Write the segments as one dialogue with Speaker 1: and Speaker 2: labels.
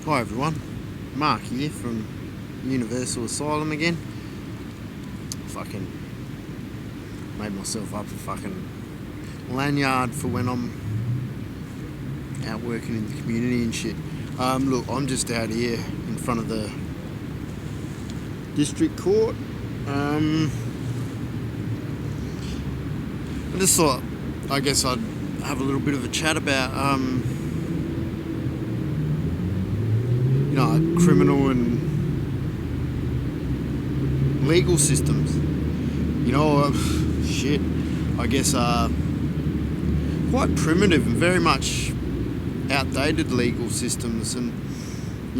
Speaker 1: Hi everyone, Mark here from Universal Asylum again. Fucking made myself up a fucking lanyard for when I'm out working in the community and shit. Look, I'm just out here in front of the district court. I just thought, I guess I'd have a little bit of a chat about criminal and legal systems. Shit, I guess quite primitive and very much outdated legal systems, and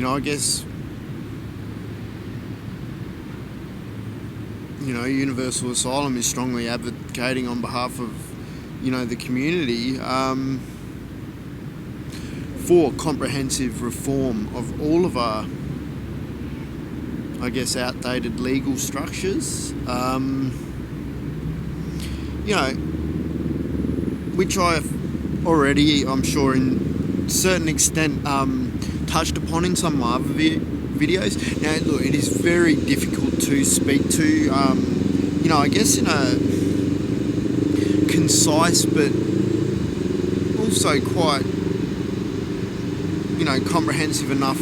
Speaker 1: I guess Universal Asylum is strongly advocating on behalf of the community for comprehensive reform of all of our, I guess, outdated legal structures, which I've already, I'm sure, in certain extent touched upon in some of my other videos. Now, look, it is very difficult to speak to, I guess in a concise but also quite comprehensive enough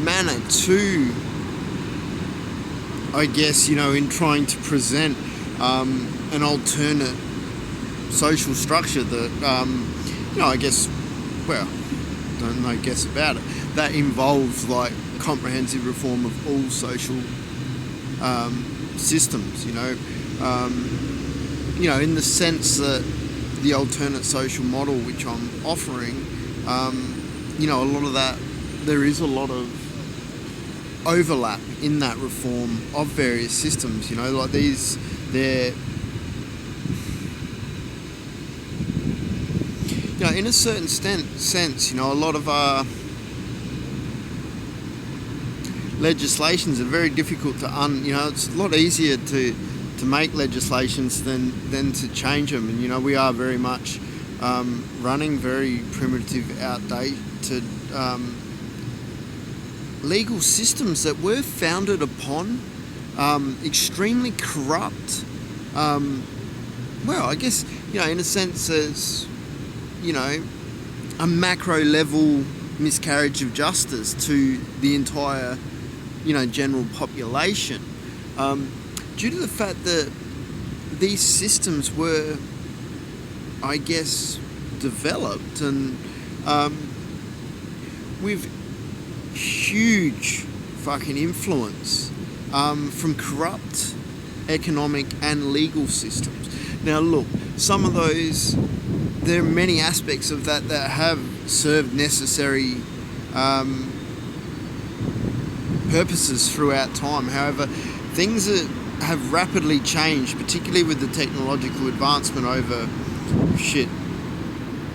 Speaker 1: manner to, I guess, in trying to present an alternate social structure that, I guess, well, no guess about it, that involves like comprehensive reform of all social systems, in the sense that the alternate social model which I'm offering, a lot of that, there is a lot of overlap in that reform of various systems, like these, they're, in a certain sense, a lot of our legislations are very difficult to it's a lot easier to make legislations than to change them, and we are very much running very primitive, outdated legal systems that were founded upon extremely corrupt, I guess, in a sense, as a macro level miscarriage of justice to the entire general population, due to the fact that these systems were, I guess, developed and with huge fucking influence from corrupt economic and legal systems. Now look, some of those, there are many aspects of that have served necessary purposes throughout time. However, things that have rapidly changed, particularly with the technological advancement over shit,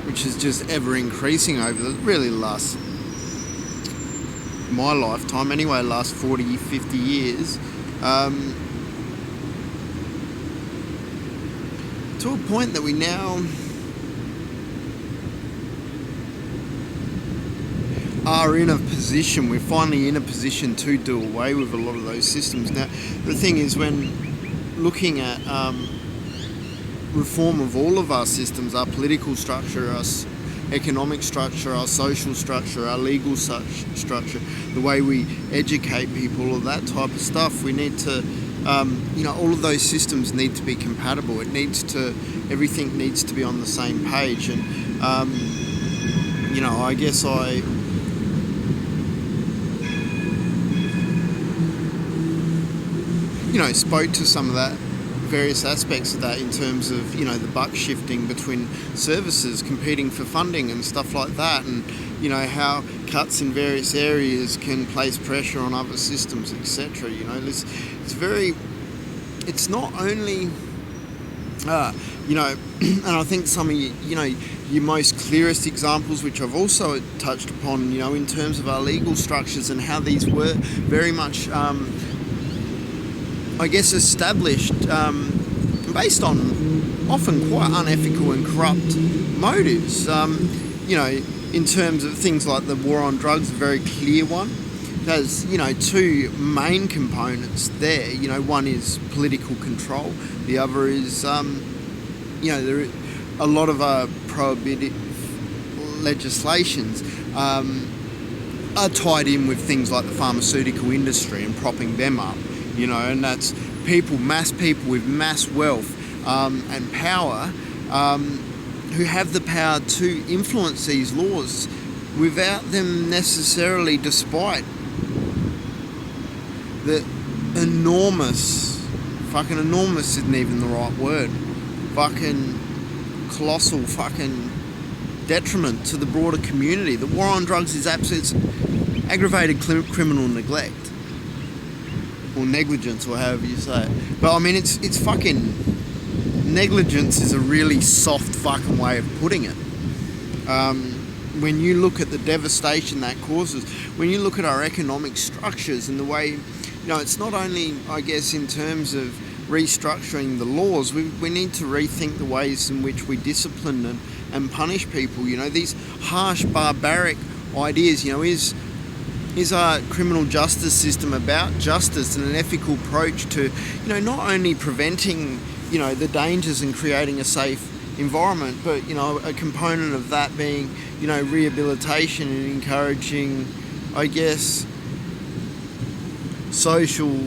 Speaker 1: which is just ever increasing over the really last, my lifetime anyway, last 40, 50 years, to a point that we now are in a position, we're finally in a position to do away with a lot of those systems. Now, the thing is, when looking at reform of all of our systems, our political structure, our economic structure, our social structure, our legal structure, the way we educate people, all that type of stuff, we need to, all of those systems need to be compatible. Everything needs to be on the same page. And, I guess I spoke to some of that, various aspects of that, in terms of, the buck shifting between services competing for funding and stuff like that, and, how cuts in various areas can place pressure on other systems, etc. It's not only, and I think some of your most clearest examples, which I've also touched upon, in terms of our legal structures and how these were very much, I guess, established based on often quite unethical and corrupt motives. in terms of things like the war on drugs, a very clear one. There's, two main components there. One is political control. The other is, there are a lot of prohibitive legislations are tied in with things like the pharmaceutical industry and propping them up, and that's mass people with mass wealth and power who have the power to influence these laws without them necessarily, despite the enormous isn't even the right word, colossal detriment to the broader community. The war on drugs is absolute aggravated criminal neglect, or negligence, or however you say it. But I mean, it's fucking negligence is a really soft fucking way of putting it. When you look at the devastation that causes, when you look at our economic structures and the way, it's not only, I guess, in terms of restructuring the laws, we need to rethink the ways in which we discipline and punish people. These harsh, barbaric ideas, is our criminal justice system about justice and an ethical approach to, not only preventing, the dangers and creating a safe environment, but, a component of that being, rehabilitation and encouraging, I guess, social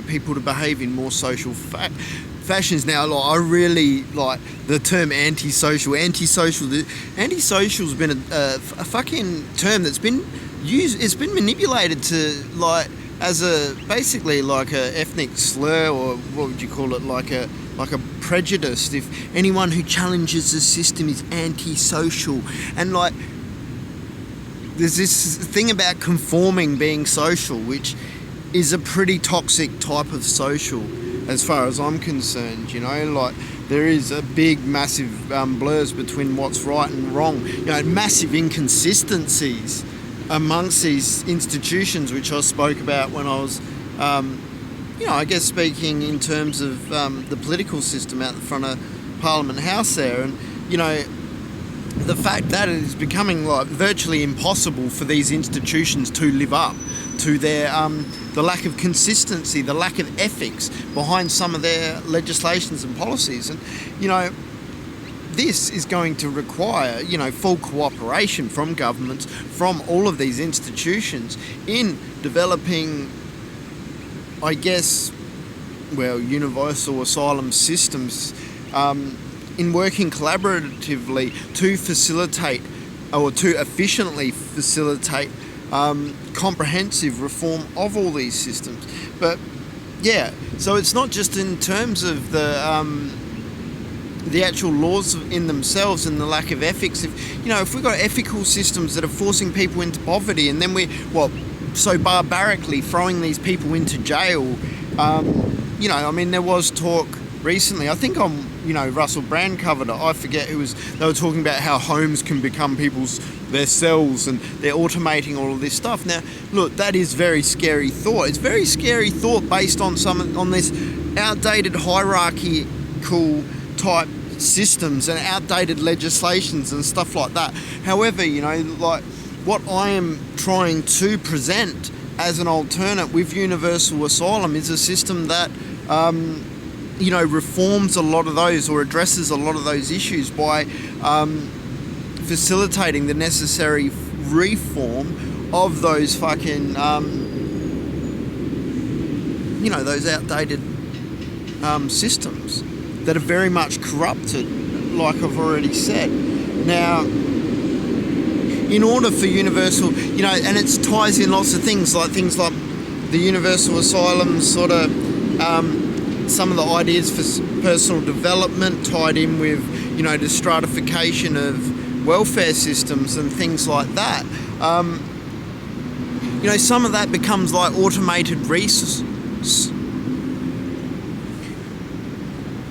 Speaker 1: people to behave in more social fashions. Now, I really like the term antisocial. Antisocial's been a fucking term that's been used. It's been manipulated to as basically a ethnic slur, or what would you call it, like a prejudice. If anyone who challenges the system is antisocial, and there's this thing about conforming being social, which is a pretty toxic type of social as far as I'm concerned. There is a big massive blurs between what's right and wrong, massive inconsistencies amongst these institutions, which I spoke about when I was I guess speaking in terms of the political system out the front of Parliament House there. And the fact that it is becoming virtually impossible for these institutions to live up to their the lack of consistency, the lack of ethics behind some of their legislations and policies. And this is going to require full cooperation from governments, from all of these institutions, in developing, I guess, universal asylum systems, in working collaboratively to facilitate, or to efficiently facilitate, comprehensive reform of all these systems. But so it's not just in terms of the actual laws in themselves and the lack of ethics. If we've got ethical systems that are forcing people into poverty, and then we're so barbarically throwing these people into jail, there was talk recently, I think Russell Brand covered it, I forget who was, they were talking about how homes can become their cells, and they're automating all of this stuff. Now, look, that is very scary thought. It's very scary thought based on this outdated hierarchical type systems and outdated legislations and stuff like that. However, what I am trying to present as an alternate with universal asylum is a system that reforms a lot of those, or addresses a lot of those issues by facilitating the necessary reform of those fucking those outdated systems that are very much corrupted, like I've already said. Now, in order for universal, and it ties in lots of things like the universal asylum sort of some of the ideas for personal development tied in with the stratification of welfare systems and things like that. Some of that becomes like automated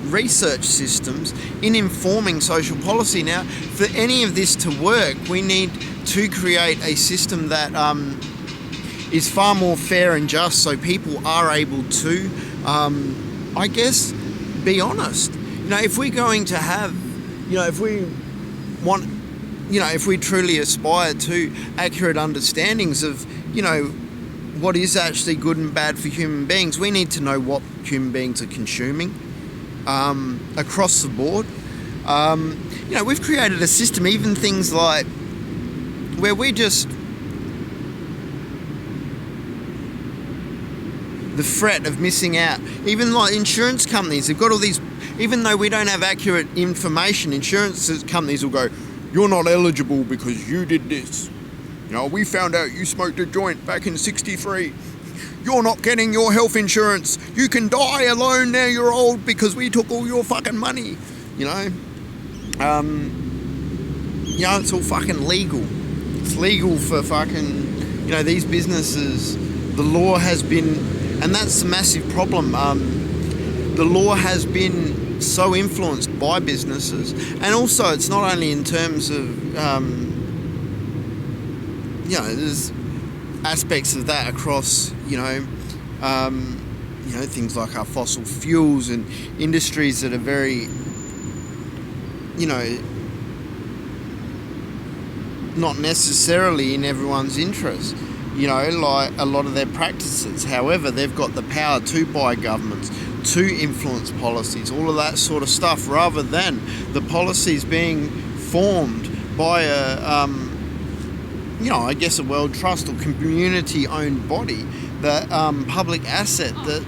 Speaker 1: research systems in informing social policy. Now, for any of this to work, we need to create a system that is far more fair and just, so people are able to, I guess, be honest. If we're going to have, if we want, if we truly aspire to accurate understandings of, what is actually good and bad for human beings, we need to know what human beings are consuming across the board. We've created a system, even things like where we just, the threat of missing out, even like insurance companies, they've got all these, even though we don't have accurate information, insurance companies will go, you're not eligible because you did this. We found out you smoked a joint back in 63. You're not getting your health insurance. You can die alone now you're old because we took all your fucking money. It's all fucking legal. It's legal for fucking, these businesses. The law has been, and that's the massive problem. The law has been so influenced by businesses, and also it's not only in terms of, there's aspects of that across, things like our fossil fuels and industries that are very, not necessarily in everyone's interest, like a lot of their practices. However, they've got the power to buy governments, to influence policies, all of that sort of stuff, rather than the policies being formed by a, I guess a world trust or community-owned body, that public asset that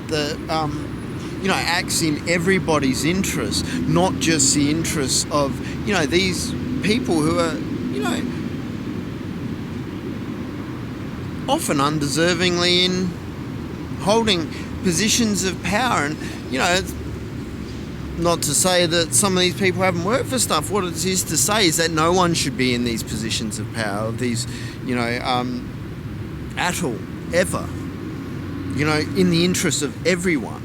Speaker 1: acts in everybody's interest, not just the interests of, these people who are, often undeservingly in holding positions of power. And, it's not to say that some of these people haven't worked for stuff. What it is to say is that no one should be in these positions of power, these, at all, ever, in the interest of everyone,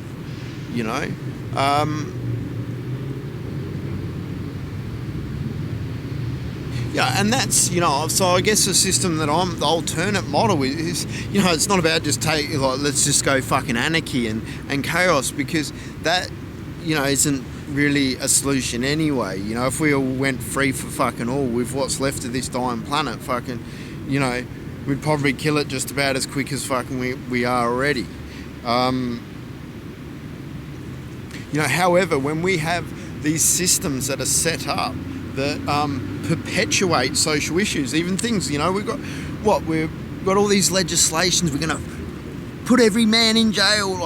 Speaker 1: and that's, so I guess the system that the alternate model is, it's not about just let's just go fucking anarchy and chaos, because that, isn't really a solution anyway. If we all went free for fucking all with what's left of this dying planet, fucking, we'd probably kill it just about as quick as fucking we are already. However, when we have these systems that are set up that perpetuate social issues, even things, we've got all these legislations, we're going to put every man in jail,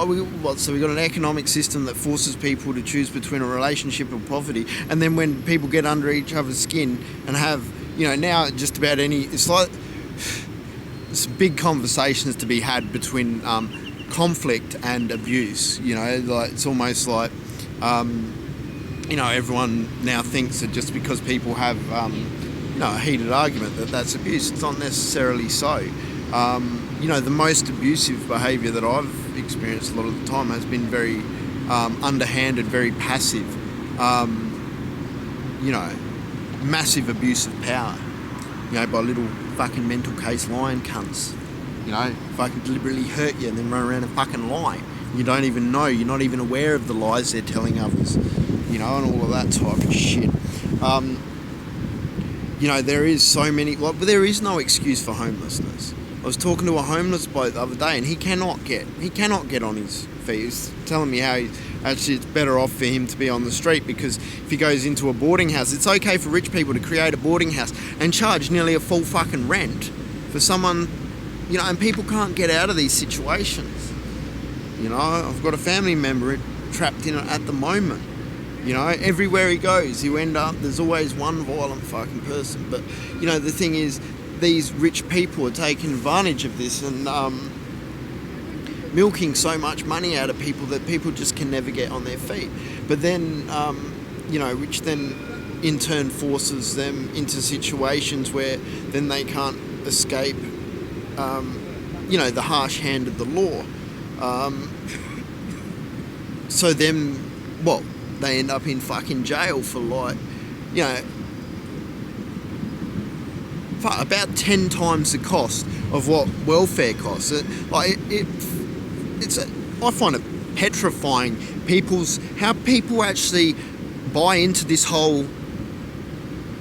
Speaker 1: so we've got an economic system that forces people to choose between a relationship or poverty, and then when people get under each other's skin and have, now just about it's like, it's big conversations to be had between conflict and abuse, like it's almost like, everyone now thinks that just because people have, a heated argument that's abuse. It's not necessarily so. The most abusive behaviour that I've experienced a lot of the time has been very underhanded, very passive, massive abuse of power, by little fucking mental case lying cunts, fucking deliberately hurt you and then run around and fucking lie. You don't even know, you're not even aware of the lies they're telling others, and all of that type of shit. There is so many, but there is no excuse for homelessness. I was talking to a homeless bloke the other day, and he cannot get on his feet. He's telling me how it's better off for him to be on the street, because if he goes into a boarding house, it's okay for rich people to create a boarding house and charge nearly a full fucking rent for someone, and people can't get out of these situations. I've got a family member trapped in it at the moment. Everywhere he goes, you end up, there's always one violent fucking person. But, the thing is, these rich people are taking advantage of this and milking so much money out of people that people just can never get on their feet. But then, which then in turn forces them into situations where then they can't escape, the harsh hand of the law. So then, they end up in fucking jail for about 10 times the cost of what welfare costs. I find it petrifying how people actually buy into this whole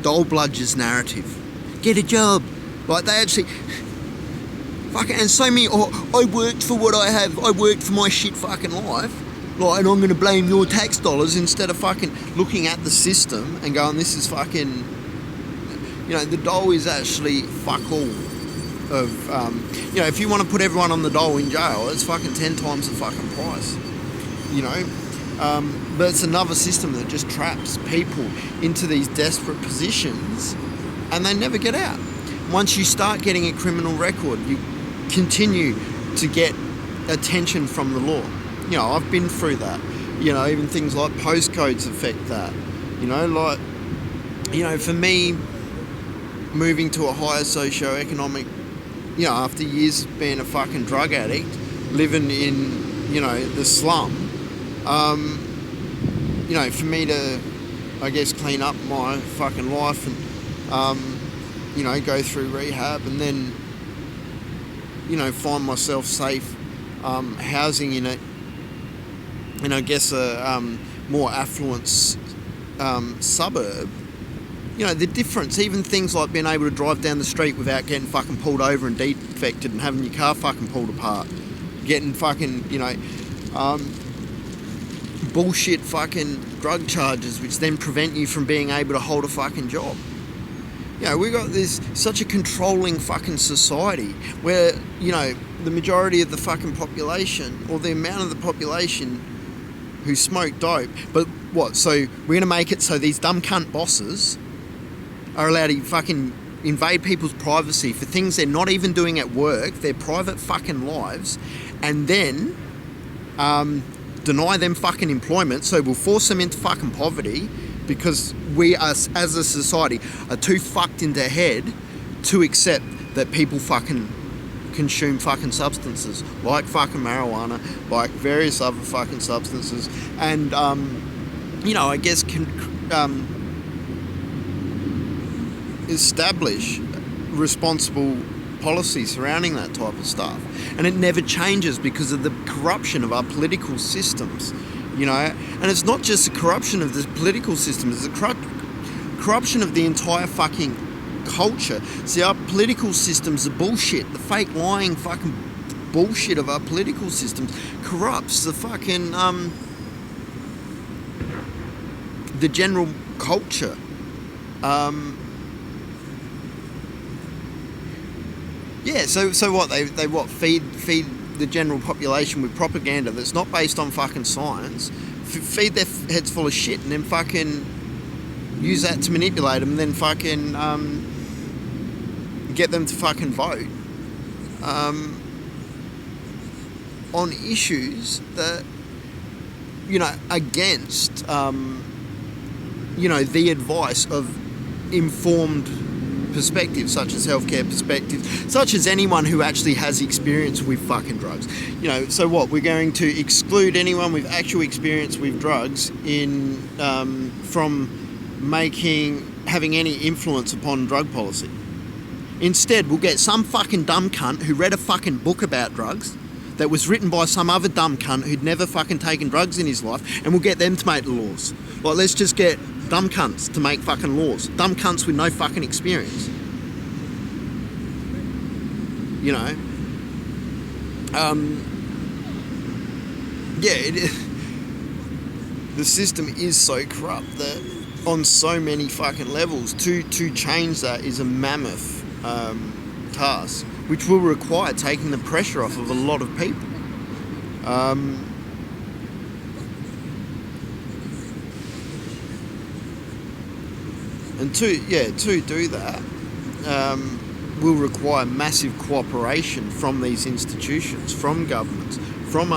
Speaker 1: dole bludgers narrative. Get a job. Like, they actually and so many, I worked for what I have, I worked for my shit fucking life, like, and I'm going to blame your tax dollars, instead of fucking looking at the system and going, this is fucking, the dole is actually fuck all of, if you want to put everyone on the dole in jail, it's fucking 10 times the fucking price, but it's another system that just traps people into these desperate positions and they never get out. Once you start getting a criminal record, you continue to get attention from the law. I've been through that. Even things like postcodes affect that. For me, moving to a higher socio-economic, after years of being a fucking drug addict, living in, the slum, for me to, I guess, clean up my fucking life and, go through rehab and then, find myself safe housing in a, I guess, a more affluent suburb. The difference, even things like being able to drive down the street without getting fucking pulled over and defected and having your car fucking pulled apart, getting fucking, bullshit fucking drug charges which then prevent you from being able to hold a fucking job. We've got such a controlling fucking society where, the majority of the fucking population, or the amount of the population who smoke dope, but what, so we're going to make it so these dumb cunt bosses are allowed to fucking invade people's privacy for things they're not even doing at work, their private fucking lives, and then deny them fucking employment, so we'll force them into fucking poverty, because we, as a society, are too fucked in the head to accept that people fucking consume fucking substances like fucking marijuana, like various other fucking substances, and I guess establish responsible policy surrounding that type of stuff. And it never changes because of the corruption of our political systems. And it's not just the corruption of the political system, it's the corruption of the entire fucking culture. See, our political systems are bullshit. The fake lying fucking bullshit of our political systems corrupts the fucking the general culture. So what they feed the general population with propaganda that's not based on fucking science, feed their heads full of shit, and then fucking use that to manipulate them, and then fucking get them to fucking vote on issues that, against the advice of informed perspectives, such as healthcare perspectives, such as anyone who actually has experience with fucking drugs. So what, we're going to exclude anyone with actual experience with drugs from having any influence upon drug policy. Instead, we'll get some fucking dumb cunt who read a fucking book about drugs that was written by some other dumb cunt who'd never fucking taken drugs in his life, and we'll get them to make the laws. Like, let's just get dumb cunts to make fucking laws. Dumb cunts with no fucking experience. The system is so corrupt that on so many fucking levels, to change that is a mammoth task, which will require taking the pressure off of a lot of people. And to do that, will require massive cooperation from these institutions, from governments, from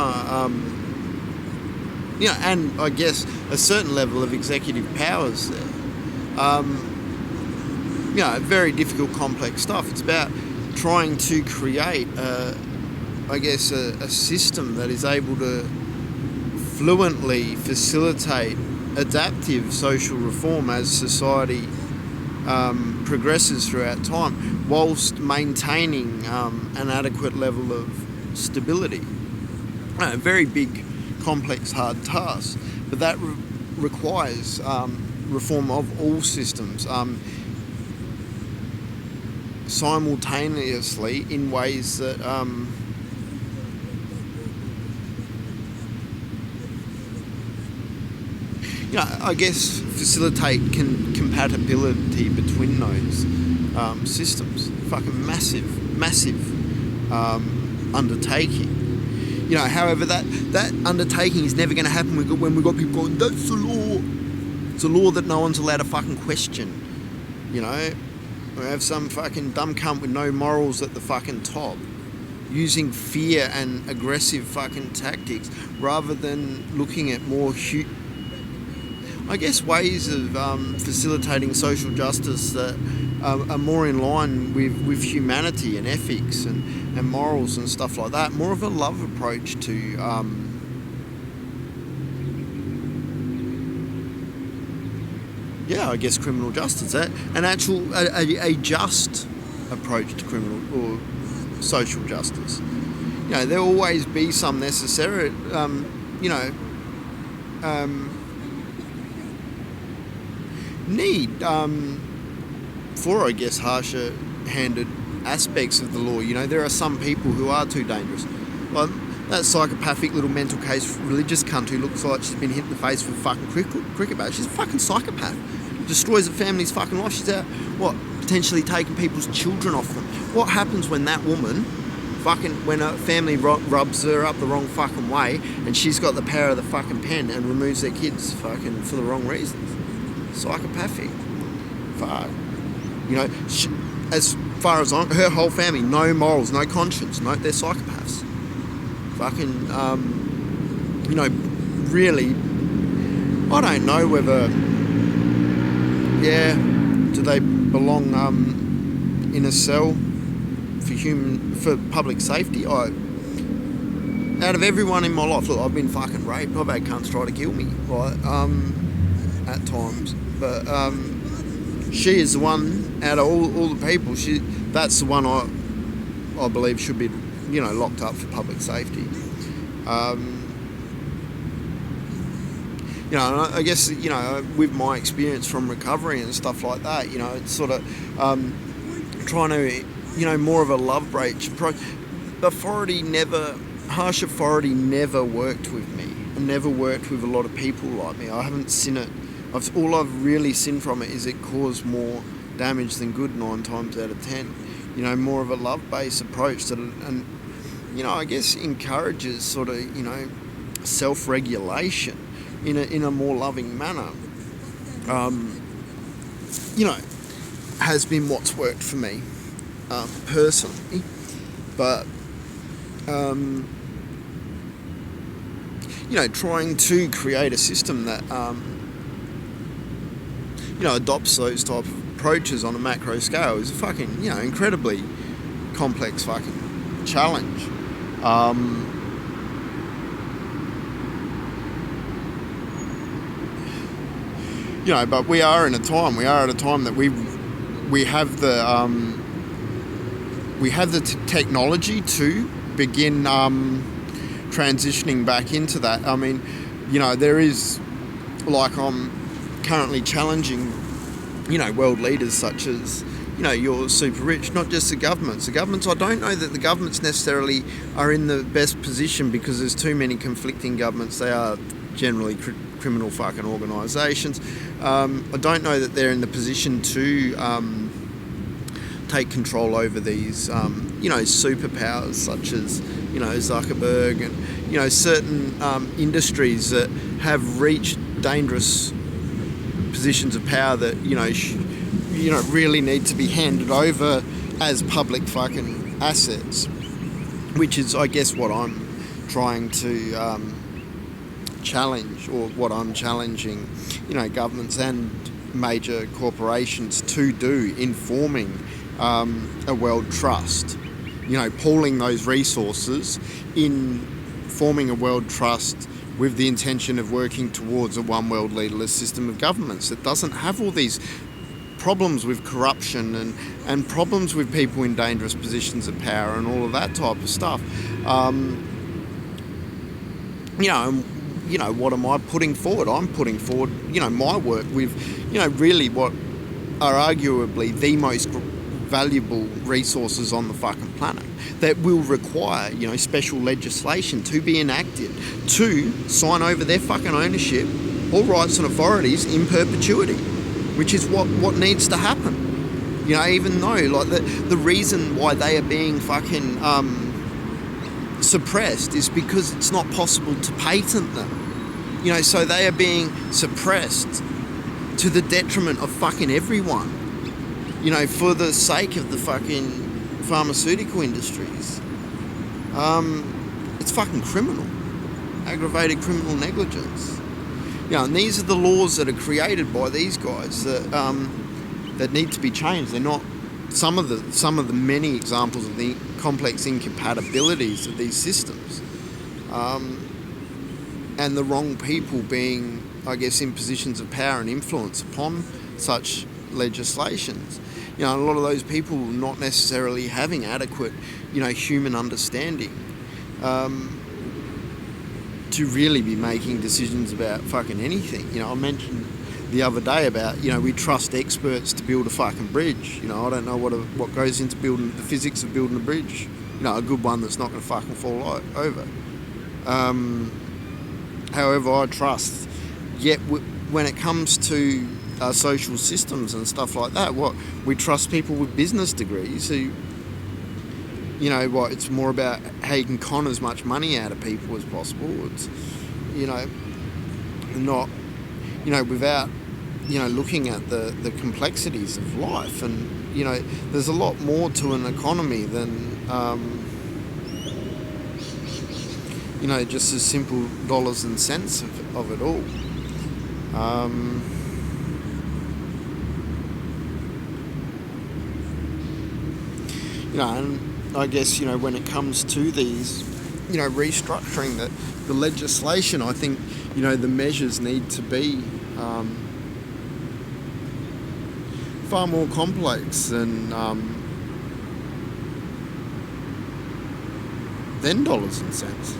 Speaker 1: and I guess a certain level of executive powers there. Very difficult, complex stuff. It's about trying to create, a system that is able to fluently facilitate adaptive social reform as society progresses throughout time, whilst maintaining an adequate level of stability. A very big, complex, hard task, but that requires reform of all systems simultaneously in ways that I guess facilitate compatibility between those systems. Fucking massive undertaking. However, that undertaking is never going to happen when we've got people going, that's the law. It's a law that no one's allowed to fucking question. We have some fucking dumb cunt with no morals at the fucking top, using fear and aggressive fucking tactics rather than looking at more ways of facilitating social justice that are more in line with humanity and ethics and morals and stuff like that. More of a love approach to criminal justice. A just approach to criminal or social justice. There'll always be some necessary need for, harsher handed aspects of the law. There are some people who are too dangerous. Like that psychopathic little mental case religious cunt who looks like she's been hit in the face with a fucking cricket bat. She's a fucking psychopath. Destroys a family's fucking life. She's out, potentially taking people's children off them. What happens when that woman, when a family rubs her up the wrong fucking way and she's got the power of the fucking pen and removes their kids fucking for the wrong reasons? Psychopathic. Fuck. As far as her whole family, no morals, no conscience, they're psychopaths. Fucking, really, I don't know whether, do they belong in a cell for public safety? Out of everyone in my life, look, I've been fucking raped, I've had cunts try to kill me, right, at times, but she is the one out of all the people. That's the one I believe should be, locked up for public safety. I guess with my experience from recovery and stuff like that, it's sort of trying to, more of a love breach approach. Harsh authority never worked with me. I never worked with a lot of people like me. I haven't seen it. All I've really seen from it is it caused more damage than good 9 times out of 10. More of a love-based approach that, encourages sort of, self-regulation in a more loving manner. Has been what's worked for me personally, but trying to create a system that adopts those type of approaches on a macro scale is a fucking, incredibly complex fucking challenge. But we are at a time that we have the technology to begin transitioning back into that. I mean, there is, I'm currently challenging, world leaders such as, you're super rich, not just the governments. The governments, I don't know that the governments necessarily are in the best position because there's too many conflicting governments. They are generally criminal fucking organisations. I don't know that they're in the position to take control over these, superpowers such as, Zuckerberg and, certain industries that have reached dangerous positions of power that, really need to be handed over as public fucking assets, which is, I guess, what I'm trying to challenge, or what I'm challenging, governments and major corporations to do in forming a world trust, pooling those resources in forming a world trust with the intention of working towards a one world leaderless system of governments that doesn't have all these problems with corruption and problems with people in dangerous positions of power and all of that type of stuff. What am I putting forward? I'm putting forward, my work with, really what are arguably the most valuable resources on the fucking planet that will require, special legislation to be enacted to sign over their fucking ownership, all rights and authorities in perpetuity, which is what needs to happen. Even though, like, the reason why they are being fucking suppressed is because it's not possible to patent them. So they are being suppressed to the detriment of fucking everyone, for the sake of the fucking pharmaceutical industries. It's fucking criminal. Aggravated criminal negligence. And these are the laws that are created by these guys that need to be changed. They're not some of the many examples of the complex incompatibilities of these systems, and the wrong people being, I guess, in positions of power and influence upon such legislations. A lot of those people not necessarily having adequate, human understanding to really be making decisions about fucking anything. I mentioned the other day about, we trust experts to build a fucking bridge. I don't know what goes into building the physics of building a bridge. A good one that's not going to fucking fall over. However, I trust. Yet when it comes to social systems and stuff like that, we trust people with business degrees who, it's more about how you can con as much money out of people as possible. It's, not, without, looking at the complexities of life. And, there's a lot more to an economy than, just as simple dollars and cents of it all. And I guess, when it comes to these, restructuring the legislation, I think, the measures need to be far more complex than dollars and cents.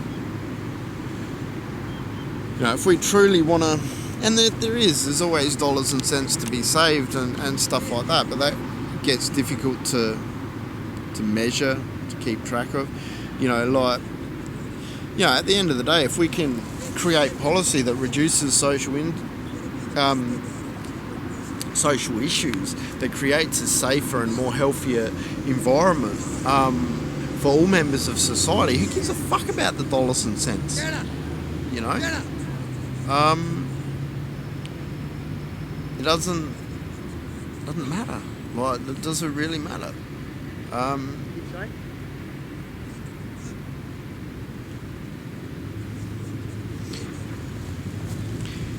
Speaker 1: If we truly want to, and there's always dollars and cents to be saved and stuff like that, but that gets difficult to measure, to keep track of. At the end of the day, if we can create policy that reduces social issues, that creates a safer and more healthier environment for all members of society, who gives a fuck about the dollars and cents? It doesn't matter. Like, does it really matter?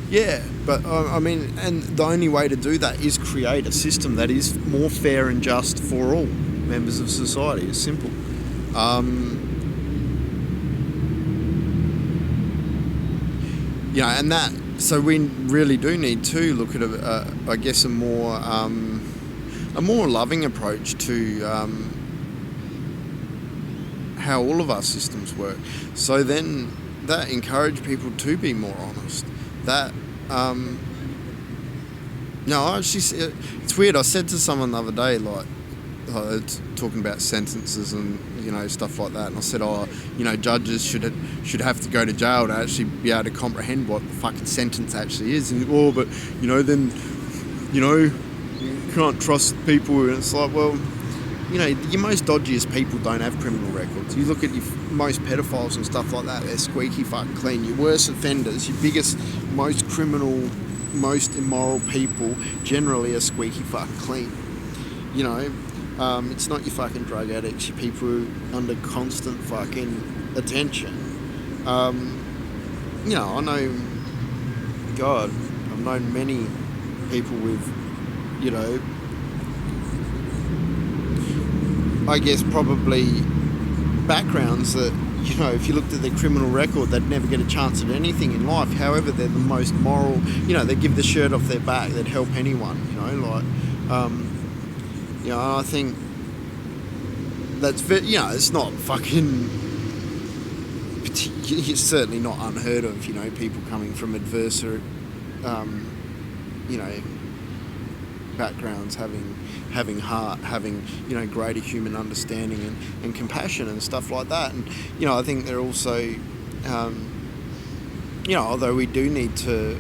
Speaker 1: Yeah, but and the only way to do that is create a system that is more fair and just for all members of society. It's simple. And that. So we really do need to look at I guess a more loving approach to how all of our systems work. So then that encourage people to be more honest. That it's weird. I said to someone the other day, talking about sentences and stuff like that, and I said, judges should have to go to jail to actually be able to comprehend what the fucking sentence actually is. And but then you can't trust people. And it's like, well, your most dodgiest people don't have criminal records. You look at your most pedophiles and stuff like that, they're squeaky fucking clean. Your worst offenders, your biggest, most criminal, most immoral people generally are squeaky fucking clean. It's not your fucking drug addicts, your people who are under constant fucking attention. I know, I've known many people with, I guess probably backgrounds that, if you looked at their criminal record, they'd never get a chance at anything in life. However, they're the most moral, they give the shirt off their back, they'd help anyone, I think that's it's not fucking. It's certainly not unheard of. People coming from adversary, backgrounds, having heart, having greater human understanding and compassion and stuff like that. And I think they're also, although we do need to,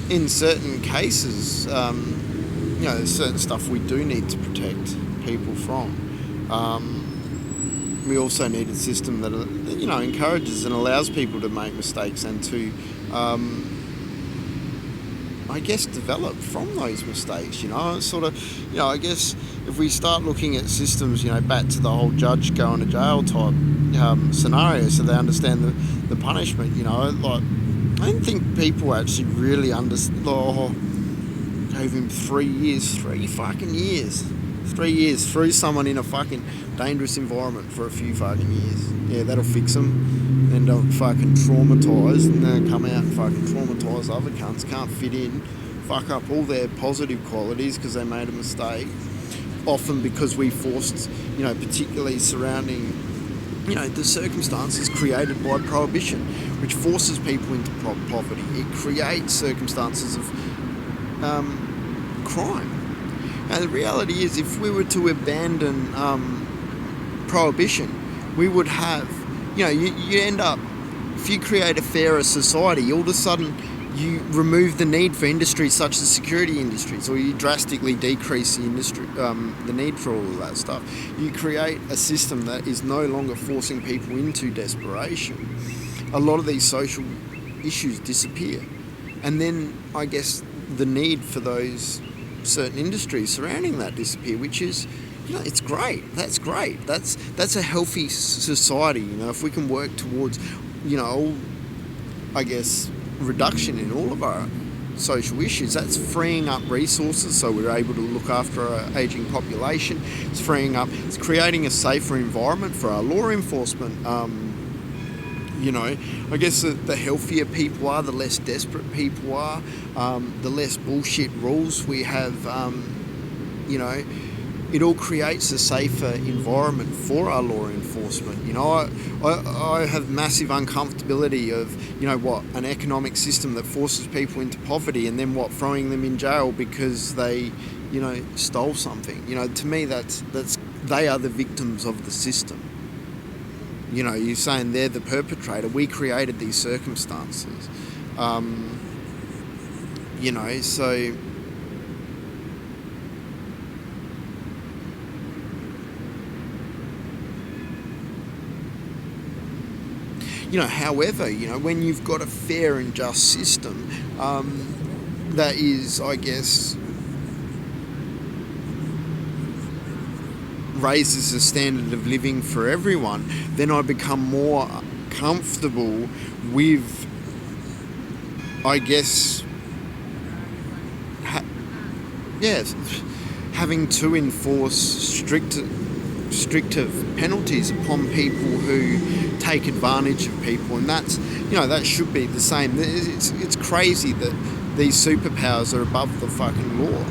Speaker 1: in certain cases, there's certain stuff we do need to protect people from. We also need a system that encourages and allows people to make mistakes and to I guess develop from those mistakes. Sort of, I guess if we start looking at systems, back to the whole judge going to jail type scenario, so they understand the punishment. Like, I don't think people actually really understand. Gave him 3 years, 3 fucking years. 3 years, threw someone in a fucking dangerous environment for a few fucking years. Yeah, that'll fix them. Then don't fucking traumatise, and then come out and fucking traumatise other cunts. Can't fit in, fuck up all their positive qualities because they made a mistake. Often because we forced, particularly surrounding, the circumstances created by prohibition, which forces people into poverty. It creates circumstances of crime. Now, the reality is, if we were to abandon prohibition, we would have, you end up, if you create a fairer society, all of a sudden you remove the need for industries such as security industries, or you drastically decrease the industry, the need for all of that stuff. You create a system that is no longer forcing people into desperation. A lot of these social issues disappear. And then, I guess, the need for those certain industries surrounding that disappear, which is, it's great. That's great. That's a healthy society. If we can work towards, I guess, reduction in all of our social issues, that's freeing up resources so we're able to look after our ageing population. It's creating a safer environment for our law enforcement. I guess the healthier people are, the less desperate people are, the less bullshit rules we have, it all creates a safer environment for our law enforcement. I have massive uncomfortability of, an economic system that forces people into poverty and then throwing them in jail because they, stole something. To me, that's they are the victims of the system. You're saying they're the perpetrator. We created these circumstances. So... however, when you've got a fair and just system that is, I guess, raises the standard of living for everyone, then I become more comfortable with, I guess, having to enforce stricter penalties upon people who take advantage of people, and that's, that should be the same. It's crazy that these superpowers are above the fucking law.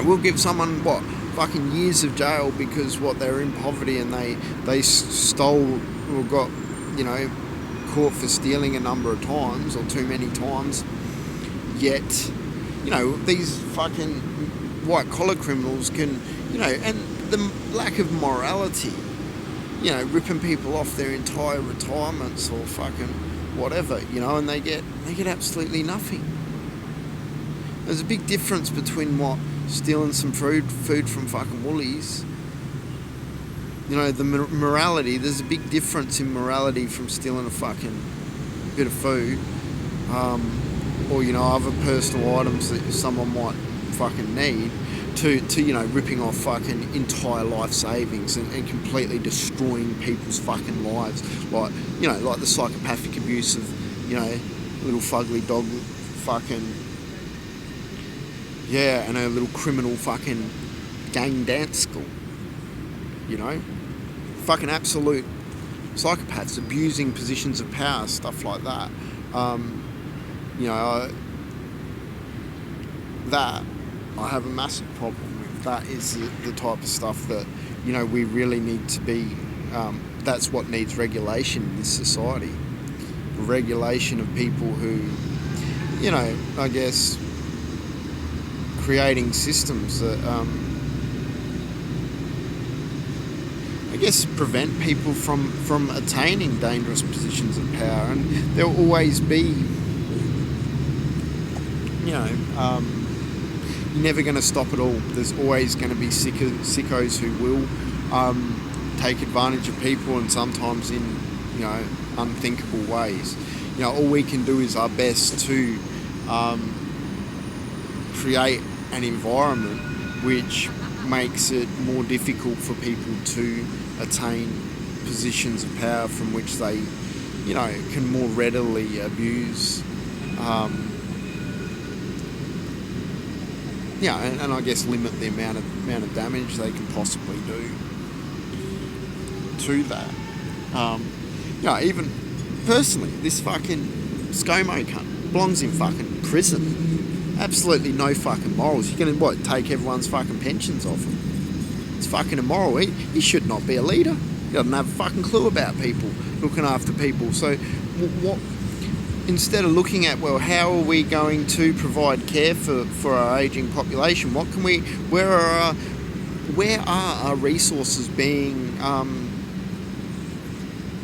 Speaker 1: We'll give someone fucking years of jail because they're in poverty and they stole or got caught for stealing a number of times or too many times. Yet these fucking white collar criminals can and the lack of morality, ripping people off their entire retirements or fucking whatever, and they get absolutely nothing. There's a big difference between stealing some food from fucking Woolies. The morality, there's a big difference in morality from stealing a fucking bit of food, or other personal items that someone might fucking need, to ripping off fucking entire life savings and completely destroying people's fucking lives, like the psychopathic abuse of little fugly dog fucking and a little criminal fucking gang dance school, fucking absolute psychopaths abusing positions of power, stuff like that. that I have a massive problem with. That is the type of stuff that, we really need to be, that's what needs regulation in this society. Regulation of people who, I guess, creating systems that, prevent people from attaining dangerous positions of power. And there'll always be, you're never going to stop it all. There's always going to be sickos who will take advantage of people, and sometimes in, unthinkable ways. All we can do is our best to create an environment which makes it more difficult for people to attain positions of power from which they, can more readily abuse. And I guess limit the amount of damage they can possibly do to that. Even personally, this fucking ScoMo cunt belongs in fucking prison. Absolutely no fucking morals. You're gonna take everyone's fucking pensions off him? It's fucking immoral. He should not be a leader. He doesn't have a fucking clue about people, looking after people. So what? Instead of looking at, how are we going to provide care for our ageing population? Where are our resources being,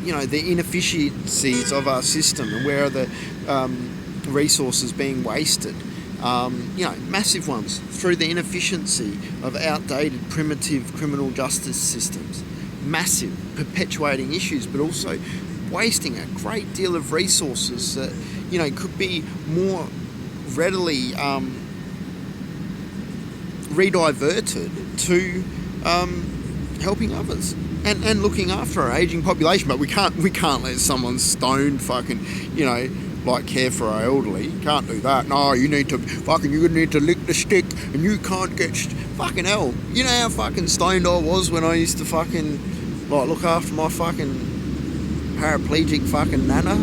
Speaker 1: the inefficiencies of our system, and where are the resources being wasted? Massive ones, through the inefficiency of outdated, primitive criminal justice systems. Massive, perpetuating issues, but also wasting a great deal of resources that, could be more readily rediverted to helping others and looking after our ageing population. But we can't let someone stoned fucking, care for our elderly. You can't do that. No, you need to lick the stick, and you can't get fucking hell. You know how fucking stoned I was when I used to fucking look after my fucking paraplegic fucking nana.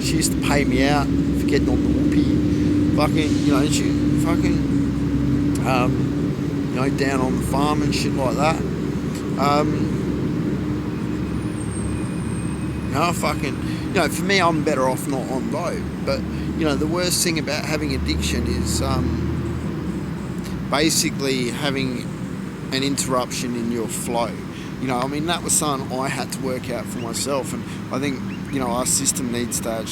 Speaker 1: She used to pay me out for getting on the whoopee. Fucking, she fucking, down on the farm and shit like that. For me, I'm better off not on dope. But, the worst thing about having addiction is basically having an interruption in your flow. That was something I had to work out for myself, and I think, our system needs to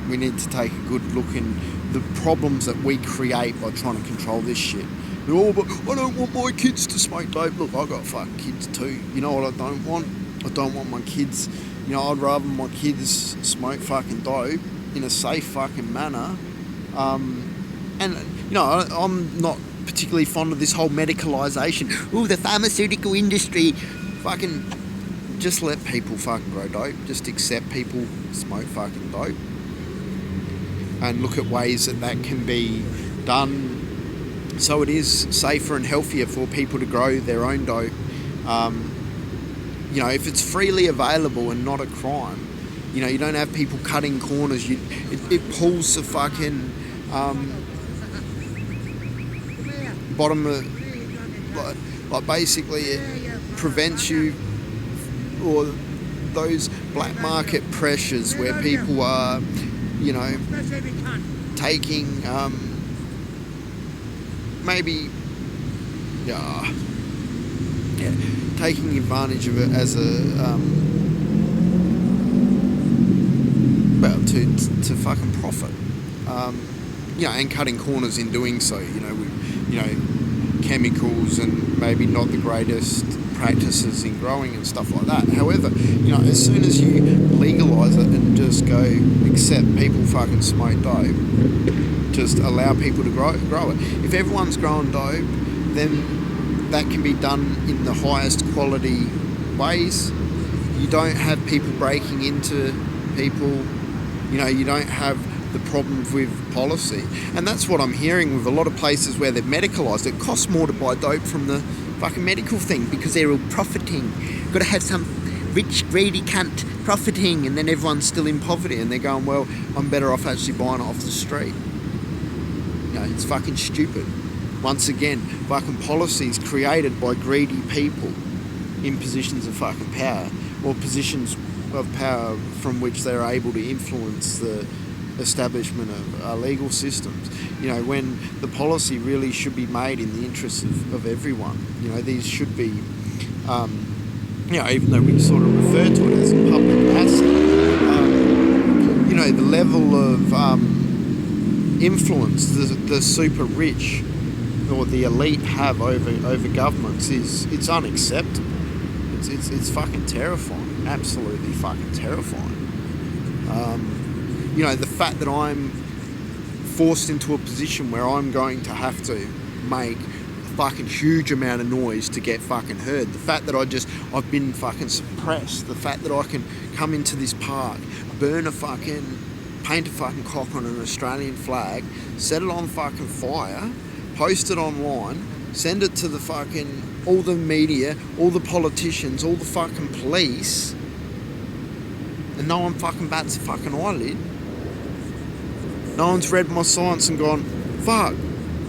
Speaker 1: we need to take a good look in the problems that we create by trying to control this shit. But I don't want my kids to smoke dope. Look, I got fucking kids too. You know what I don't want? I don't want my kids, I'd rather my kids smoke fucking dope in a safe fucking manner. I'm not particularly fond of this whole medicalisation. The pharmaceutical industry. Fucking just let people fucking grow dope. Just accept people smoke fucking dope, and look at ways that can be done so it is safer and healthier for people to grow their own dope. If it's freely available and not a crime, you don't have people cutting corners. It pulls the fucking bottom of, basically it prevents you, or those black market pressures where people are, taking taking advantage of it as a to fucking profit, and cutting corners in doing so, with chemicals and maybe not the greatest practices in growing and stuff like that. However, as soon as you legalise it and just go accept people fucking smoke dope, just allow people to grow it. If everyone's growing dope, then that can be done in the highest quality ways. You don't have people breaking into people. You don't have the problems with policy. And that's what I'm hearing with a lot of places where they've medicalised. It costs more to buy dope from the fucking medical thing because they're all profiting. Got to have some rich, greedy cunt profiting, and then everyone's still in poverty, and they're going, well, I'm better off actually buying it off the street. It's fucking stupid. Once again, fucking policies created by greedy people in positions of fucking power, or positions of power from which they're able to influence the establishment of our legal systems. You know, when the policy really should be made in the interests of everyone. You know, these should be, you know, even though we sort of refer to it as a public asset, you know, the level of influence the super rich or the elite have over governments it's unacceptable. It's fucking terrifying, absolutely fucking terrifying. You know, the fact that I'm forced into a position where I'm going to have to make a fucking huge amount of noise to get fucking heard. The fact that I've been fucking suppressed. The fact that I can come into this park, paint a fucking cock on an Australian flag, set it on fucking fire, post it online, send it to the fucking, all the media, all the politicians, all the fucking police, and no one fucking bats a fucking eyelid. No one's read my science and gone, fuck,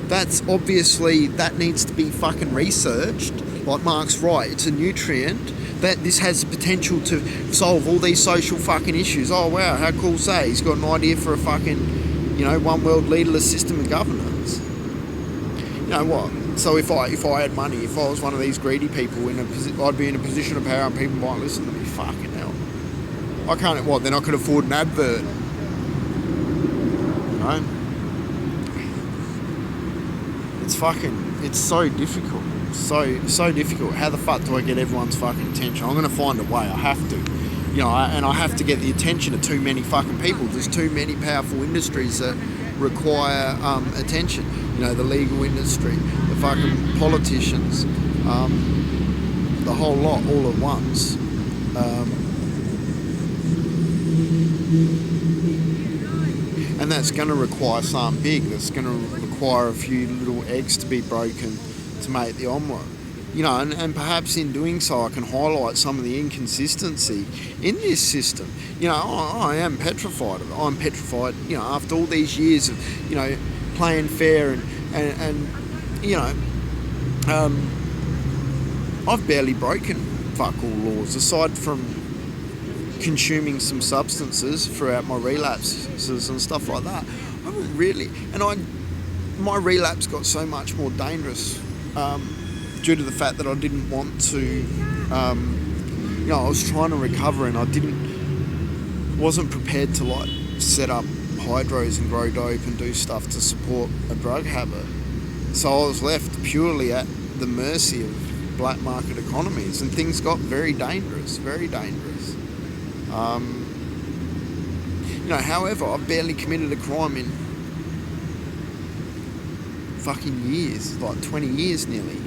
Speaker 1: that's obviously, that needs to be fucking researched. Like Mark's right, it's a nutrient. That this has the potential to solve all these social fucking issues. Oh wow, how cool's that? He's got an idea for a fucking, you know, one world leaderless system of governance. You know what? So if I had money, if I was one of these greedy people, I'd be in a position of power and people might listen to me. Fucking hell. I can't, what, then I could afford an advert. You know? It's so difficult. So difficult. How the fuck do I get everyone's fucking attention? I'm going to find a way. I have to. You know, and I have to get the attention of too many fucking people. There's too many powerful industries that require attention. You know, the legal industry, the fucking politicians, the whole lot all at once. And that's going to require something big. That's going to require a few little eggs to be broken to make the omelette. You know, and perhaps in doing so I can highlight some of the inconsistency in this system. You know, I am petrified of it. I'm petrified, you know, after all these years of, you know, playing fair and you know, I've barely broken fuck all laws, aside from consuming some substances throughout my relapses and stuff like that. I haven't really, my relapse got so much more dangerous due to the fact that I didn't want to, you know, I was trying to recover and I wasn't prepared to like set up hydros and grow dope and do stuff to support a drug habit. So I was left purely at the mercy of black market economies, and things got very dangerous, very dangerous. You know, however, I've barely committed a crime in fucking years, like 20 years nearly.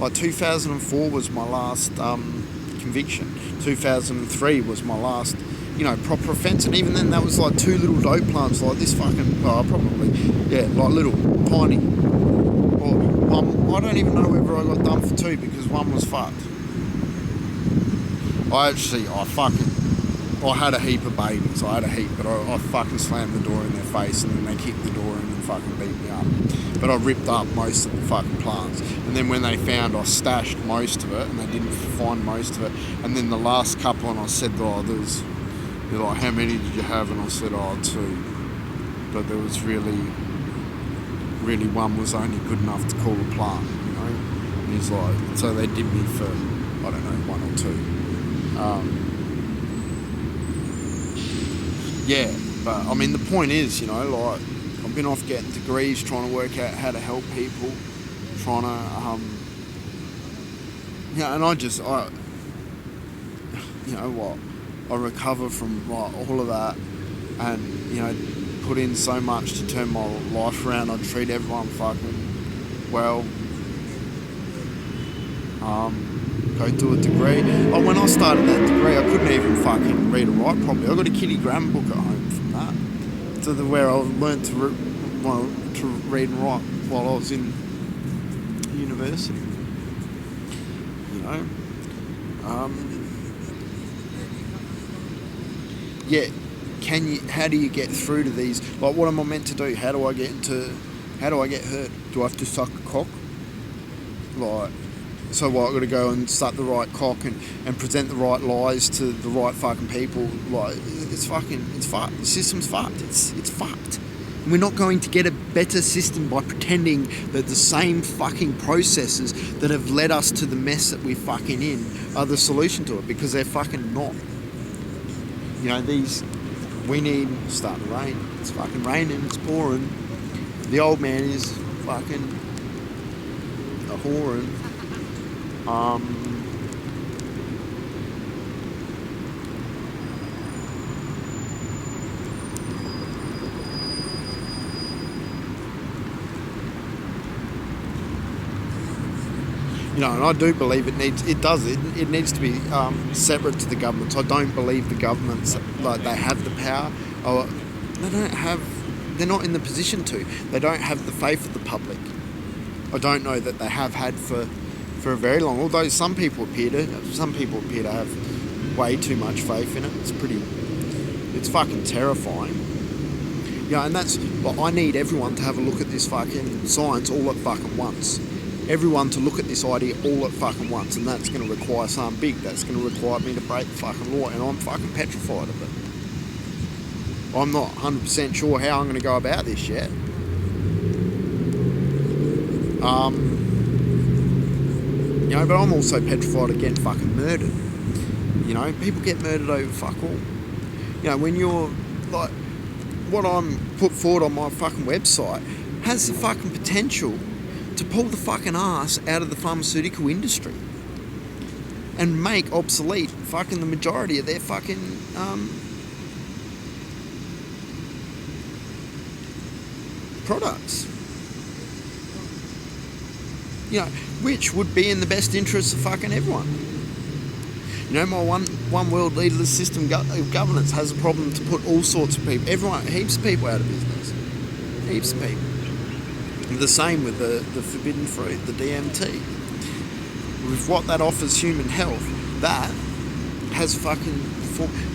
Speaker 1: Like 2004 was my last conviction. 2003 was my last, you know, proper offence, and even then that was like 2 little dope plants like this fucking, like little, tiny. Or I don't even know whether I got done for 2 because one was fucked. I had a heap of babies. I had a heap, but I fucking slammed the door in their face and then they kicked the door in and fucking beat me up. But I ripped up most of the fucking plants. And then when they found, I stashed most of it and they didn't find most of it. And then the last couple, and I said, they're like, how many did you have? And I said, 2. But there was really one was only good enough to call a plant, you know? And he's like, so they did me for, I don't know, 1 or 2. Yeah, but I mean, the point is, you know, like, I've been off getting degrees, trying to work out how to help people, trying to, yeah, and I you know what, I recover from like all of that, and you know, put in so much to turn my life around. I treat everyone fucking well. Go do a degree. Oh, when I started that degree, I couldn't even fucking read or write properly. I got a kiddie grammar book at home from that, to where I learned to read and write while I was in university. You know, yeah. How do you get through to these? Like, what am I meant to do? How do I get hurt? Do I have to suck a cock. Like, so what, I've got to go and start the right cock and present the right lies to the right fucking people. Like, it's fucked. The system's fucked. It's fucked. And we're not going to get a better system by pretending that the same fucking processes that have led us to the mess that we're fucking in are the solution to it, because they're fucking not. You know, we need to start to rain. It's fucking raining, it's pouring. The old man is fucking a whoring. You know, and I do believe it needs to be separate to the governments. I don't believe the governments, like, they have the power, or they're not in the position to. They don't have the faith of the public. I don't know that they have had for a very long, although some people appear to have way too much faith in it. It's fucking terrifying. Yeah, and that's, well, I need everyone to have a look at this fucking science all at fucking once. Everyone to look at this idea all at fucking once, and that's going to require something big. That's going to require me to break the fucking law, and I'm fucking petrified of it. I'm not 100% sure how I'm going to go about this yet. You know, but I'm also petrified against fucking murder. You know, people get murdered over fuck all. You know, when you're, like, what I'm put forward on my fucking website has the fucking potential to pull the fucking ass out of the pharmaceutical industry and make obsolete fucking the majority of their fucking products. You know, which would be in the best interest of fucking everyone. You know, my one world leaderless system of governance has a problem to put all sorts of people, heaps of people out of business. Heaps of people. The same with the forbidden fruit, the DMT. With what that offers human health, that has fucking...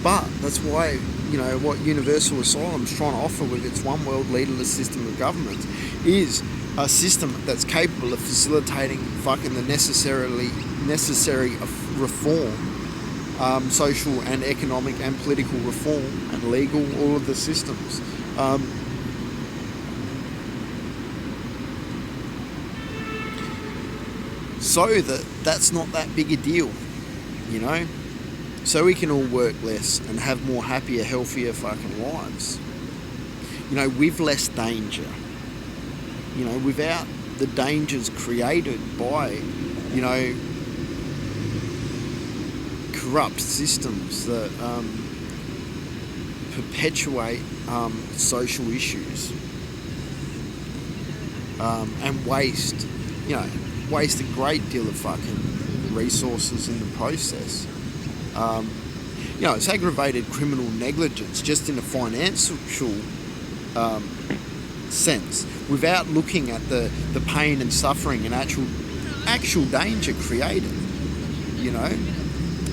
Speaker 1: But that's why, you know, what Universal Asylum's trying to offer with its one world leaderless system of governance is a system that's capable of facilitating fucking the necessary reform, social and economic and political reform and legal, all of the systems. So that's not that big a deal, you know? So we can all work less and have more happier, healthier fucking lives. You know, with less danger. You know, without the dangers created by, you know, corrupt systems that perpetuate social issues and waste a great deal of fucking resources in the process. You know, it's aggravated criminal negligence just in a financial sense, without looking at the pain and suffering and actual danger created. You know,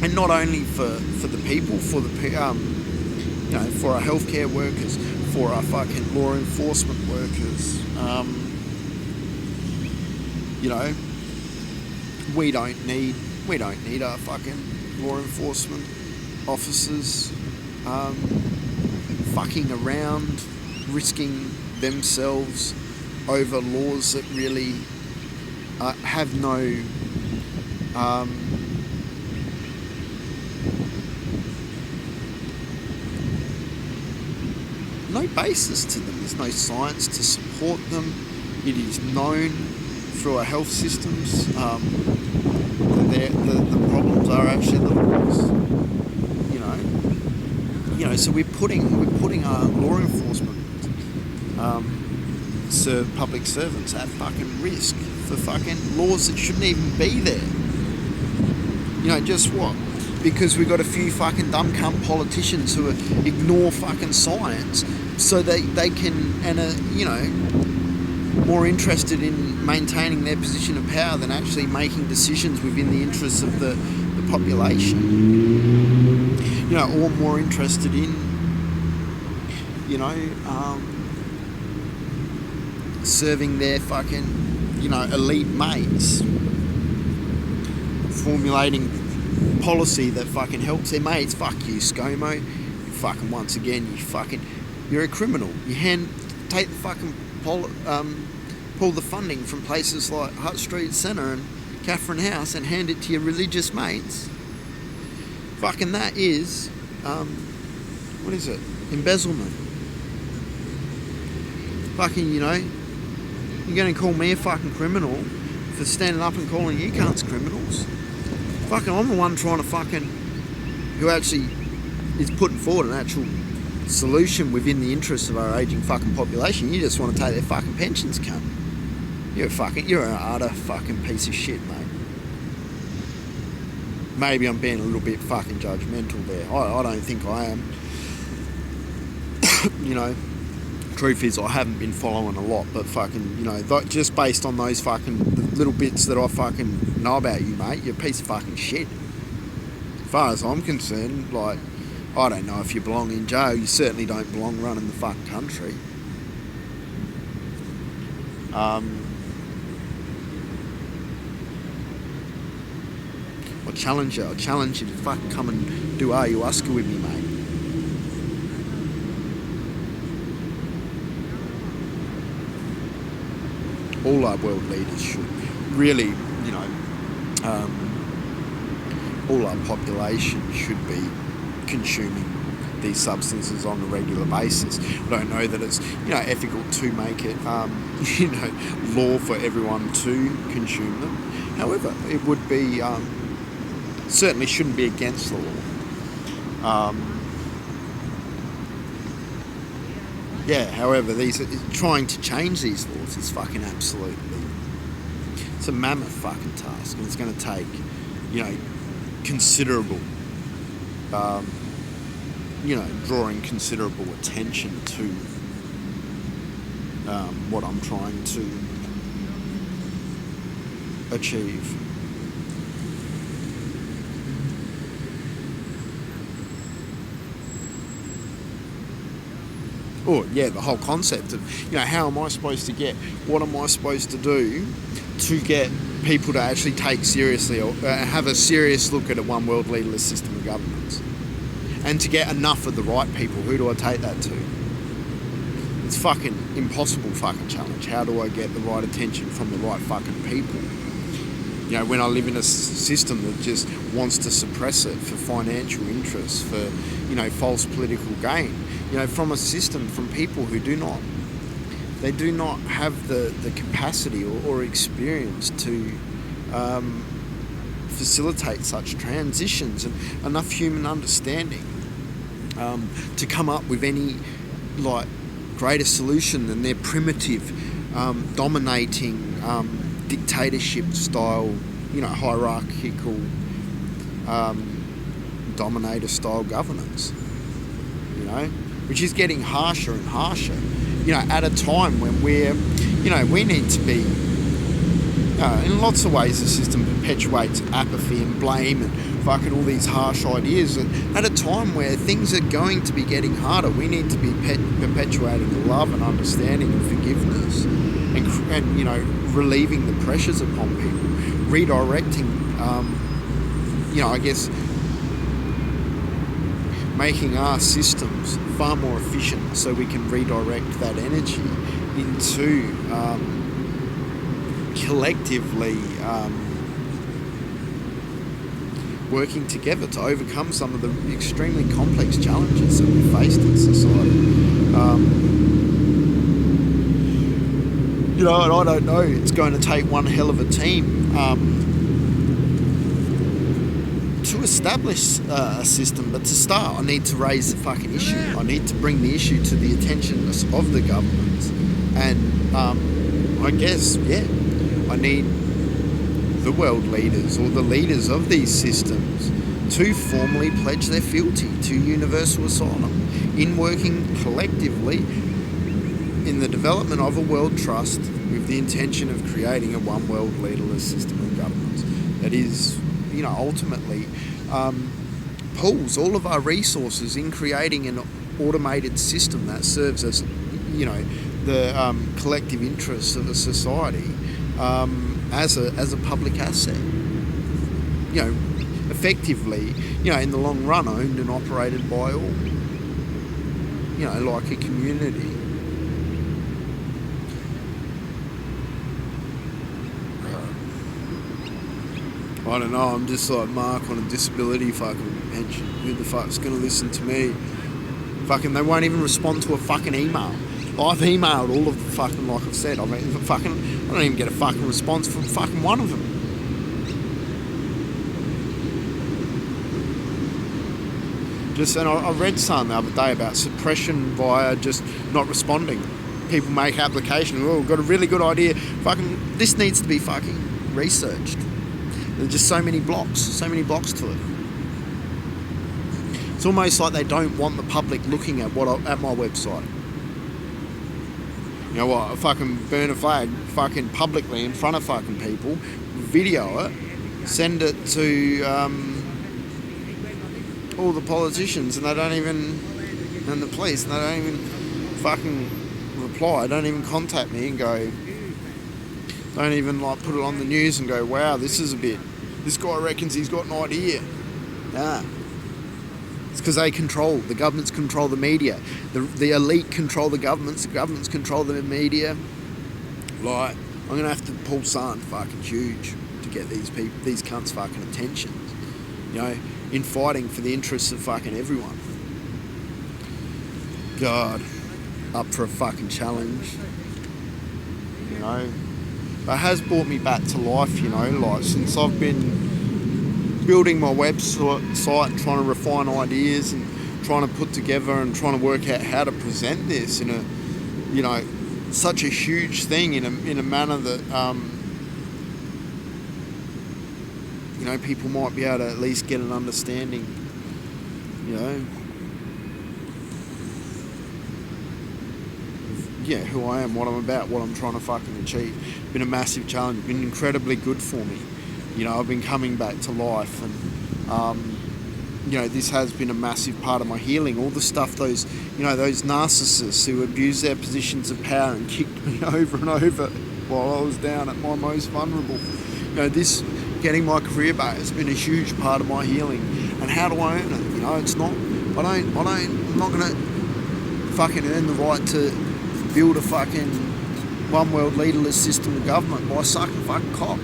Speaker 1: and not only for the people, for the you know, for our healthcare workers, for our fucking law enforcement workers. You know, we don't need our fucking law enforcement officers fucking around, risking themselves over laws that really have no basis to them. There's no science to support them. It is known through our health systems that the problems are actually the laws. You know, so we're putting our law enforcement public servants at fucking risk for fucking laws that shouldn't even be there. You know, just what? Because we've got a few fucking dumb cunt politicians who ignore fucking science, so they can, and are, you know, more interested in maintaining their position of power than actually making decisions within the interests of the population. You know, or more interested in, you know, serving their fucking elite mates formulating policy that fucking helps their mates. Fuck you, ScoMo. You fucking, once again, you're a criminal. You take the fucking pull the funding from places like Hutt Street Centre and Catherine House and hand it to your religious mates. Fucking that is, what is it? Embezzlement. Fucking, you're going to call me a fucking criminal for standing up and calling you cunts criminals? Fucking, I'm the one trying to who actually is putting forward an actual solution within the interests of our aging fucking population. You just want to take their fucking pensions, cunt. You're an utter fucking piece of shit, mate. Maybe I'm being a little bit fucking judgmental there. I don't think I am. Truth is I haven't been following a lot, but fucking, just based on those fucking little bits that I fucking know about you, mate, you're a piece of fucking shit. As far as I'm concerned, I don't know if you belong in jail. You certainly don't belong running the fucking country. I challenge you to fucking come and do ayahuasca with me, mate. All our world leaders should really, all our population should be consuming these substances on a regular basis. I don't know that it's, ethical to make it, law for everyone to consume them. However, it would be, certainly shouldn't be against the law. However, trying to change these laws is fucking it's a mammoth fucking task, and it's going to take, considerable, drawing considerable attention to what I'm trying to achieve. The whole concept of, how am I supposed to what am I supposed to do to get people to actually take seriously or have a serious look at a one world leaderless system of governance, and to get enough of the right people. Who do I take that to? It's fucking impossible fucking challenge. How do I get the right attention from the right fucking people? When I live in a system that just wants to suppress it for financial interests, for, false political gain, from a system, from people who do not have the capacity or experience to facilitate such transitions and enough human understanding to come up with any greater solution than their primitive, dominating, dictatorship style, hierarchical, dominator style governance, which is getting harsher and harsher, at a time when we need to be, in lots of ways the system perpetuates apathy and blame and fucking all these harsh ideas, and at a time where things are going to be getting harder, we need to be perpetuating love and understanding and forgiveness, and relieving the pressures upon people, redirecting, making our systems far more efficient so we can redirect that energy into collectively working together to overcome some of the extremely complex challenges that we faced in society. And I don't know, it's going to take one hell of a team to establish a system, but to start, I need to raise the fucking issue. I need to bring the issue to the attention of the governments, and I need the world leaders or the leaders of these systems to formally pledge their fealty to universal asylum in working collectively in the development of a world trust with the intention of creating a one world leaderless system of governance that is, ultimately pools all of our resources in creating an automated system that serves as, the collective interests of a society as a public asset. Effectively, in the long run, owned and operated by all. Like a community. I don't know, I'm just like Mark on a disability fucking pension. Who the fuck's gonna listen to me? Fucking, they won't even respond to a fucking email. I've emailed all of the fucking, like I've said, I don't even get a fucking response from fucking one of them. And I read something the other day about suppression via just not responding. People make application. Oh, we've got a really good idea. Fucking, this needs to be fucking researched. There's just so many blocks to it. It's almost like they don't want the public looking at at my website. You know what? I fucking burn a flag fucking publicly in front of fucking people, video it, send it to all the politicians, and they don't even, and the police, and they don't even fucking reply, don't even contact me and go, don't even like put it on the news and go, wow, this guy reckons he's got an idea. Nah. It's because the governments control the media. The elite control the governments control the media. Like, I'm going to have to pull something fucking huge to get these cunts fucking attention. In fighting for the interests of fucking everyone. God, up for a fucking challenge. It has brought me back to life, like since I've been building my website and trying to refine ideas and trying to put together and trying to work out how to present this in a, such a huge thing in a manner that, people might be able to at least get an understanding, who I am, what I'm about, what I'm trying to fucking achieve. Been a massive challenge, been incredibly good for me. I've been coming back to life, and this has been a massive part of my healing. All the stuff those narcissists who abuse their positions of power and kicked me over and over while I was down at my most vulnerable. This getting my career back has been a huge part of my healing. And how do I earn it? It's not. I'm not gonna fucking earn the right to build a fucking one world leaderless system of government by sucking fucking cock.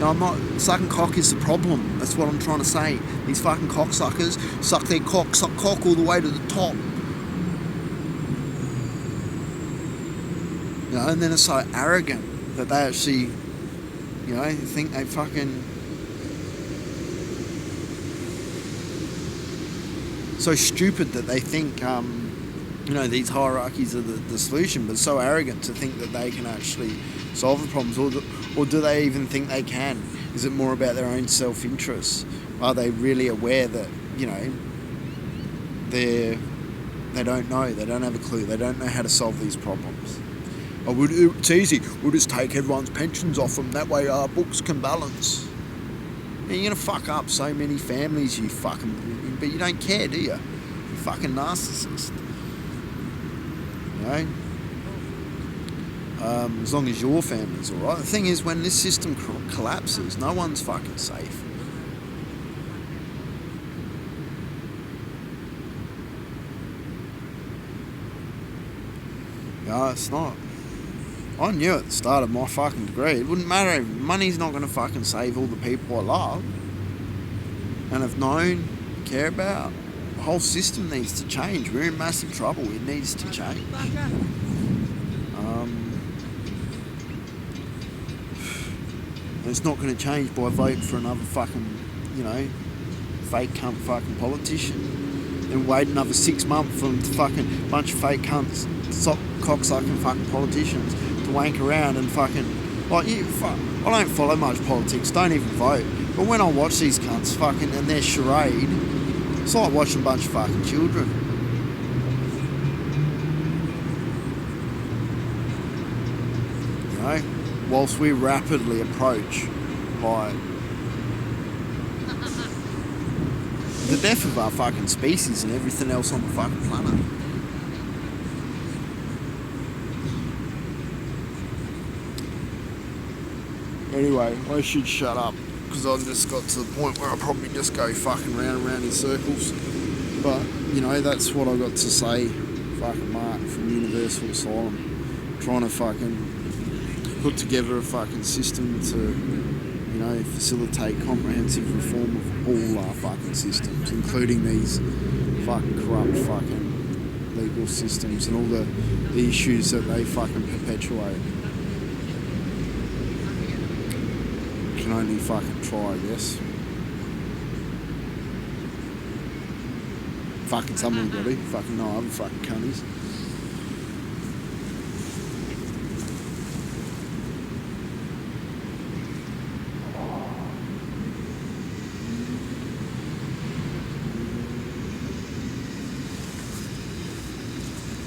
Speaker 1: I'm not. Sucking cock is the problem. That's what I'm trying to say. These fucking cocksuckers suck cock all the way to the top. And then it's so arrogant that they actually, think they fucking. So stupid that they think, these hierarchies are the solution, but so arrogant to think that they can actually solve the problems, or do they even think they can? Is it more about their own self-interest? Are they really aware that, they don't know, they don't have a clue, they don't know how to solve these problems? It's easy, we'll just take everyone's pensions off them, that way our books can balance. You're going to fuck up so many families, but you don't care, do you? You're a fucking narcissist. As long as your family's alright. The thing is, when this system collapses, no one's fucking safe. No, it's not. I knew at the start of my fucking degree, it wouldn't matter. Money's not going to fucking save all the people I love and have known, care about. The whole system needs to change. We're in massive trouble. It needs to change. It's not going to change by voting for another fucking, fake cunt fucking politician. And wait another 6 months for them to fucking bunch of fake cunts, cocksucking fucking politicians to wank around and fucking, I don't follow much politics, don't even vote. But when I watch these cunts fucking and their charade, it's like watching a bunch of fucking children. Whilst we rapidly approach, the death of our fucking species and everything else on the fucking planet. Anyway, I should shut up because I've just got to the point where I'll probably just go fucking round and round in circles. But, you know, that's what I got to say. Fucking Mark from Universal Asylum. Trying to fucking put together a fucking system to, you know, facilitate comprehensive reform of all our fucking systems, including these fucking corrupt fucking legal systems and all the issues that they fucking perpetuate. Can only fucking try, I guess. Fucking someone got it. Fucking no other fucking cunnies.